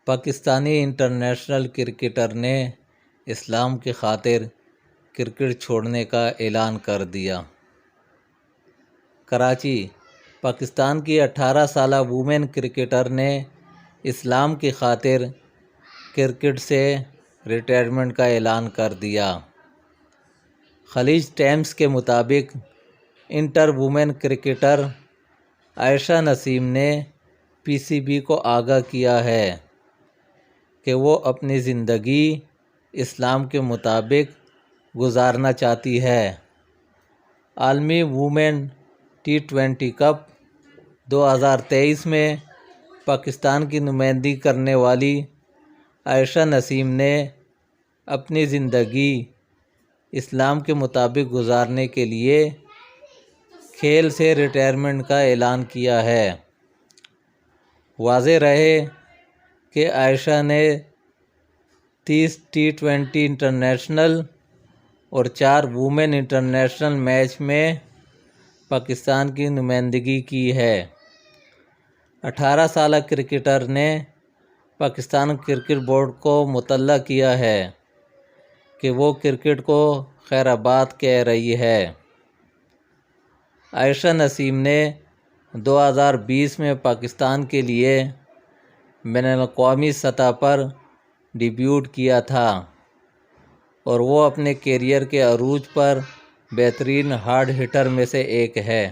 Pakistani international cricketer نے اسلام کی خاطر کرکٹ چھوڑنے کا اعلان کر دیا۔ کراچی، پاکستان کی 18 سالہ وومن کرکٹر نے اسلام کی خاطر کرکٹ سے ریٹائرمنٹ کا اعلان کر دیا۔ خلیج ٹائمز کے مطابق انٹر وومن کرکٹر عائشہ نسیم نے پی سی بی کو آگاہ کیا ہے کہ وہ اپنی زندگی اسلام کے مطابق گزارنا چاہتی ہے۔ عالمی وومن T20 کپ 2023 میں پاکستان کی نمائندگی کرنے والی عائشہ نسیم نے اپنی زندگی اسلام کے مطابق گزارنے کے لیے کھیل سے ریٹائرمنٹ کا اعلان کیا ہے۔ واضح رہے کہ عائشہ نے 30 T20 انٹرنیشنل اور 4 وومن انٹرنیشنل میچ میں پاکستان کی نمائندگی کی ہے۔ 18 سالہ کرکٹر نے پاکستان کرکٹ بورڈ کو مطلع کیا ہے کہ وہ کرکٹ کو خیرباد کہہ رہی ہے۔ عائشہ نسیم نے 2020 میں پاکستان کے لیے بین الاقوامی سطح پر ڈیبیوٹ کیا تھا اور وہ اپنے کیریئر کے عروج پر بہترین ہارڈ ہٹر میں سے ایک ہے۔